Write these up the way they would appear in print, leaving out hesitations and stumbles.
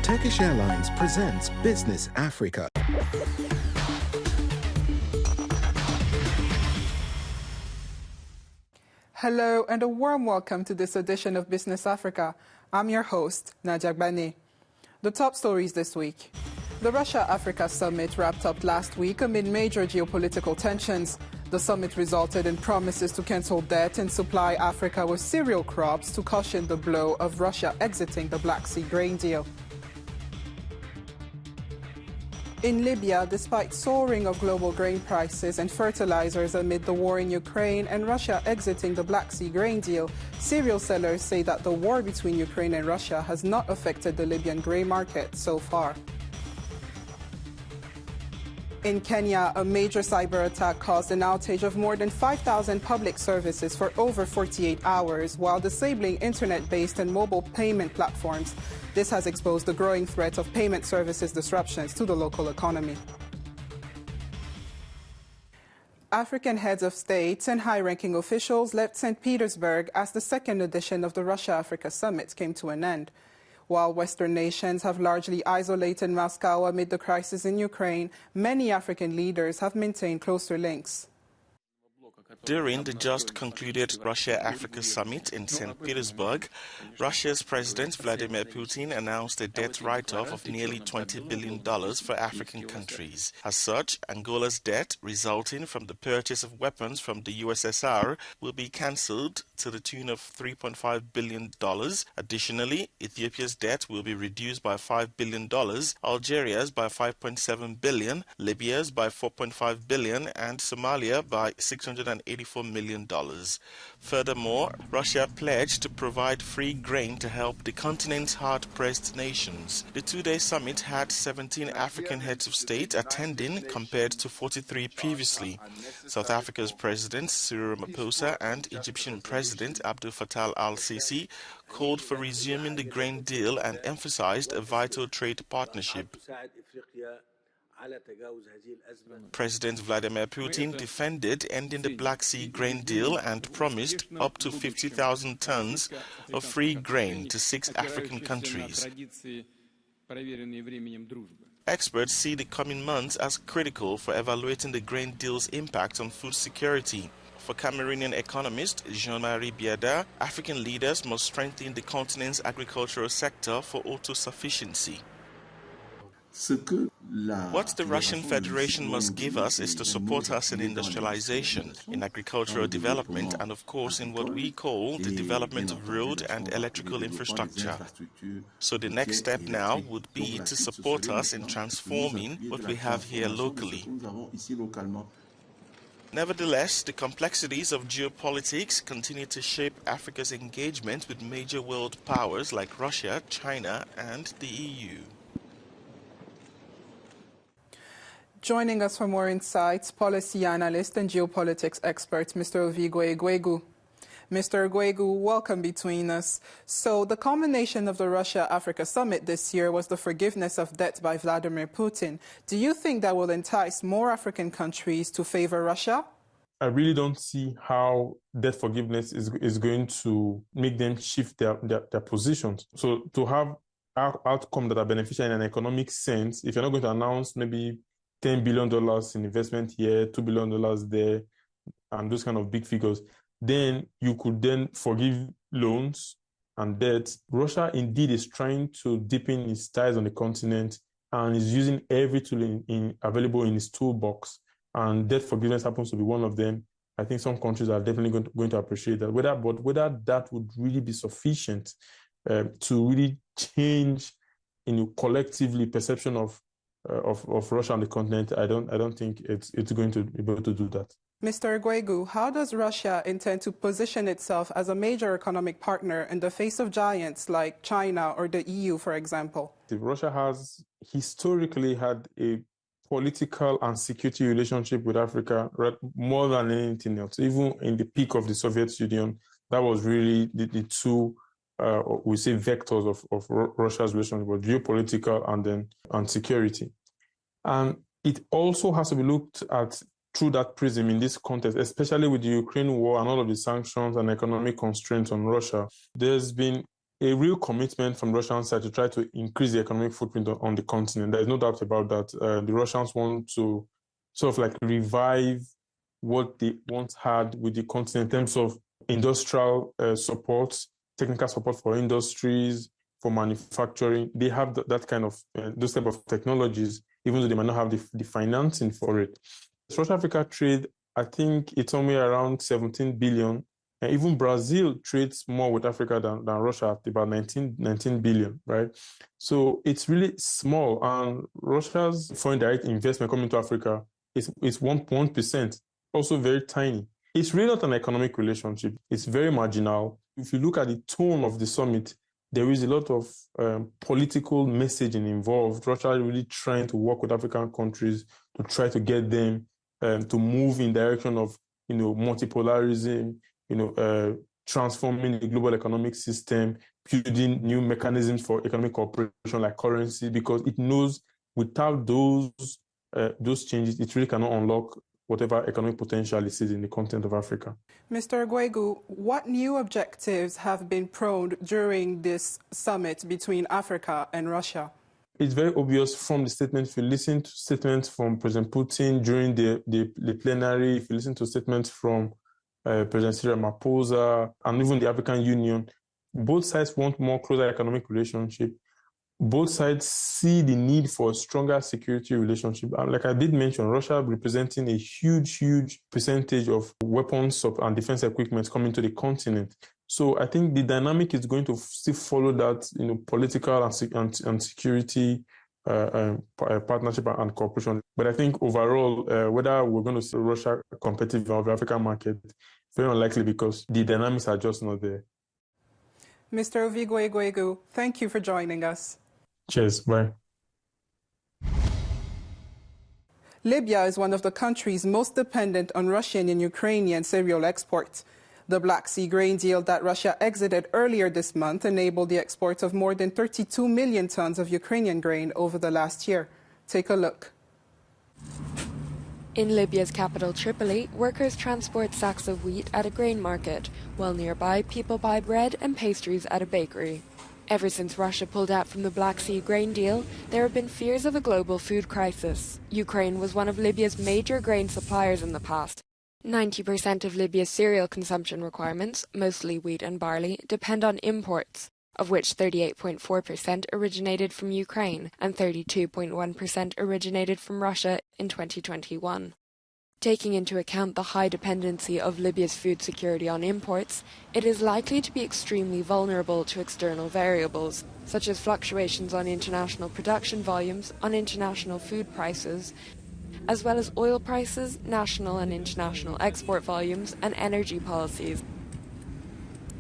Turkish Airlines presents Business Africa. Hello and a warm welcome to this edition of Business Africa. I'm your host, Nadia Bane. The top stories this week. The Russia-Africa summit wrapped up last week amid major geopolitical tensions. The summit resulted in promises to cancel debt and supply Africa with cereal crops to cushion the blow of Russia exiting the Black Sea grain deal. In Libya, despite soaring of global grain prices and fertilizers amid the war in Ukraine and Russia exiting the Black Sea grain deal, cereal sellers say that the war between Ukraine and Russia has not affected the Libyan grain market so far. In Kenya, a major cyber attack caused an outage of more than 5,000 public services for over 48 hours while disabling internet-based and mobile payment platforms. This has exposed the growing threat of payment services disruptions to the local economy. African heads of states and high-ranking officials left St. Petersburg as the second edition of the Russia-Africa summit came to an end. While Western nations have largely isolated Moscow amid the crisis in Ukraine, many African leaders have maintained closer links. During the just concluded Russia-Africa summit in St. Petersburg, Russia's President Vladimir Putin announced a debt write-off of nearly $20 billion for African countries. As such, Angola's debt, resulting from the purchase of weapons from the USSR, will be cancelled to the tune of $3.5 billion. Additionally, Ethiopia's debt will be reduced by $5 billion, Algeria's by $5.7 billion, Libya's by $4.5 billion, and Somalia by $684 million. Furthermore, Russia pledged to provide free grain to help the continent's hard-pressed nations. The two-day summit had 17 African heads of state attending compared to 43 previously. South Africa's President Cyril Ramaphosa and Egyptian President Abdel Fattah al-Sisi called for resuming the grain deal and emphasized a vital trade partnership. President Vladimir Putin defended ending the Black Sea grain deal and promised up to 50,000 tons of free grain to 6 African countries. Experts see the coming months as critical for evaluating the grain deal's impact on food security. For Cameroonian economist Jean-Marie Biada, African leaders must strengthen the continent's agricultural sector for autosufficiency. What the Russian Federation must give us is to support us in industrialization, in agricultural development, and of course in what we call the development of road and electrical infrastructure. So the next step now would be to support us in transforming what we have here locally. Nevertheless, the complexities of geopolitics continue to shape Africa's engagement with major world powers like Russia, China, and the EU. Joining us for more insights, policy analyst and geopolitics expert, Mr. Ovigwe Egwegu. Mr. Egwegu, welcome between us. So the culmination of the Russia-Africa summit this year was the forgiveness of debt by Vladimir Putin. Do you think that will entice more African countries to favor Russia? I really don't see how debt forgiveness is going to make them shift their positions. So to have outcomes that are beneficial in an economic sense, if you're not going to announce maybe $10 billion in investment here, $2 billion there, and those kind of big figures, then you could then forgive loans and debt. Russia indeed is trying to deepen its ties on the continent and is using every tool available in its toolbox. And debt forgiveness happens to be one of them. I think some countries are definitely going to appreciate that. Whether that would really be sufficient to really change collectively perception of Russia on the continent, I don't think it's going to be able to do that. Mr. Egwegu, how does Russia intend to position itself as a major economic partner in the face of giants like China or the EU, for example? Russia has historically had a political and security relationship with Africa more than anything else. Even in the peak of the Soviet Union, that was really the two we say vectors of Russia's relationship, with geopolitical and security. And it also has to be looked at through that prism in this context, especially with the Ukraine war and all of the sanctions and economic constraints on Russia. There's been a real commitment from Russian side to try to increase the economic footprint on the continent. There's no doubt about that. The Russians want to sort of like revive what they once had with the continent in terms of industrial support, technical support for industries, for manufacturing. They have that kind of, those type of technologies, even though they might not have the financing for it. Russia-Africa trade, I think it's somewhere around 17 billion. And even Brazil trades more with Africa than Russia at about 19 billion, right? So it's really small. And Russia's foreign direct investment coming to Africa is 1%, also very tiny. It's really not an economic relationship. It's very marginal. If you look at the tone of the summit, there is a lot of political messaging involved. Russia is really trying to work with African countries to try to get them to move in direction of, multipolarism, transforming the global economic system, building new mechanisms for economic cooperation like currency, because it knows without those changes, it really cannot unlock whatever economic potential it sees in the continent of Africa. Mr. Guegu, what new objectives have been probed during this summit between Africa and Russia? It's very obvious from the statements. If you listen to statements from President Putin during the plenary, if you listen to statements from President Cyril Ramaphosa, and even the African Union, both sides want more closer economic relationship. Both sides see the need for a stronger security relationship. And like I did mention, Russia representing a huge percentage of weapons and defense equipment coming to the continent. So I think the dynamic is going to still follow that, political and security partnership and cooperation. But I think overall, whether we're going to see Russia competitive on the African market, very unlikely, because the dynamics are just not there. Mr. Ovigwe Guegu, thank you for joining us. Cheers, bye. Libya is one of the countries most dependent on Russian and Ukrainian cereal exports. The Black Sea grain deal that Russia exited earlier this month enabled the export of more than 32 million tons of Ukrainian grain over the last year. Take a look. In Libya's capital Tripoli, workers transport sacks of wheat at a grain market, while nearby people buy bread and pastries at a bakery. Ever since Russia pulled out from the Black Sea grain deal, there have been fears of a global food crisis. Ukraine was one of Libya's major grain suppliers in the past. 90% of Libya's cereal consumption requirements, mostly wheat and barley, depend on imports, of which 38.4% originated from Ukraine and 32.1% originated from Russia in 2021. Taking into account the high dependency of Libya's food security on imports, it is likely to be extremely vulnerable to external variables, such as fluctuations on international production volumes, on international food prices, as well as oil prices, national and international export volumes, and energy policies.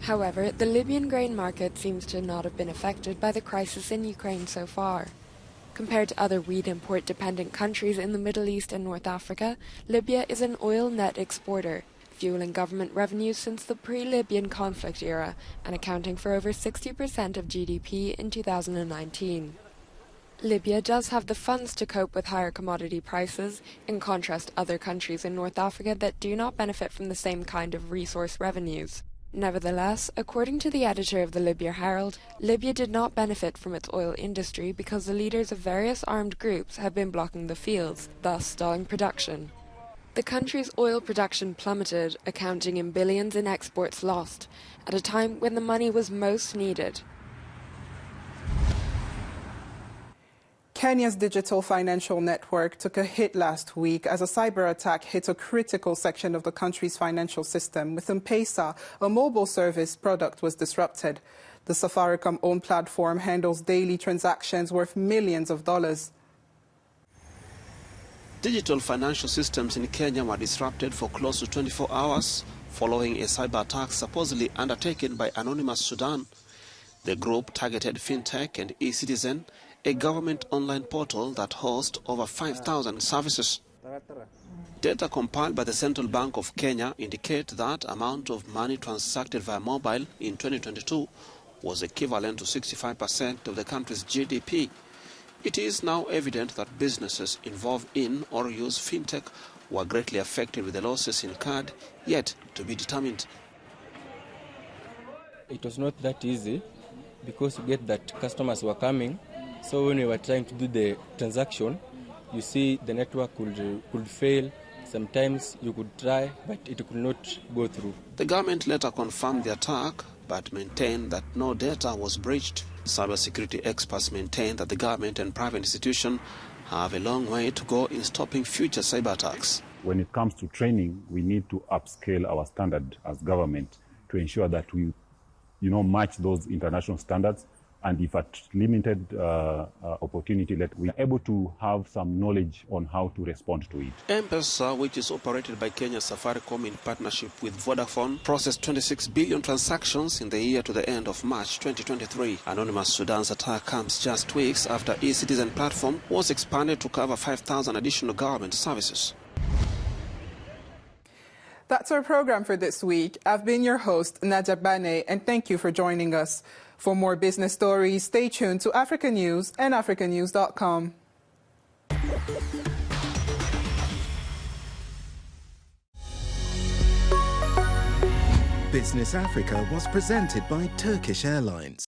However, the Libyan grain market seems to not have been affected by the crisis in Ukraine so far. Compared to other wheat import-dependent countries in the Middle East and North Africa, Libya is an oil net exporter, fueling government revenues since the pre-Libyan conflict era and accounting for over 60% of GDP in 2019. Libya does have the funds to cope with higher commodity prices, in contrast to other countries in North Africa that do not benefit from the same kind of resource revenues. Nevertheless, according to the editor of the Libya Herald, Libya did not benefit from its oil industry because the leaders of various armed groups have been blocking the fields, thus stalling production. The country's oil production plummeted, accounting in billions in exports lost, at a time when the money was most needed. Kenya's digital financial network took a hit last week as a cyber attack hit a critical section of the country's financial system. With M-Pesa, a mobile service product was disrupted. The Safaricom-owned platform handles daily transactions worth millions of dollars. Digital financial systems in Kenya were disrupted for close to 24 hours following a cyber attack supposedly undertaken by Anonymous Sudan. The group targeted FinTech and eCitizen, a government online portal that hosts over 5,000 services. Data compiled by the Central Bank of Kenya indicate that amount of money transacted via mobile in 2022 was equivalent to 65% of the country's GDP. It is now evident that businesses involved in or use fintech were greatly affected with the losses incurred, yet to be determined. It was not that easy because you get that customers were coming. So when we were trying to do the transaction, you see the network could fail. Sometimes you could try, but it could not go through. The government later confirmed the attack, but maintained that no data was breached. Cybersecurity experts maintain that the government and private institutions have a long way to go in stopping future cyber attacks. When it comes to training, we need to upscale our standard as government to ensure that we, match those international standards. And if at limited opportunity, that we are able to have some knowledge on how to respond to it. M-Pesa, which is operated by Kenya Safaricom in partnership with Vodafone, processed 26 billion transactions in the year to the end of March 2023. Anonymous Sudan's attack comes just weeks after e-Citizen platform was expanded to cover 5,000 additional government services. That's our program for this week. I've been your host, Najak Bane, and thank you for joining us. For more business stories, stay tuned to Africa News and Africanews.com. Business Africa was presented by Turkish Airlines.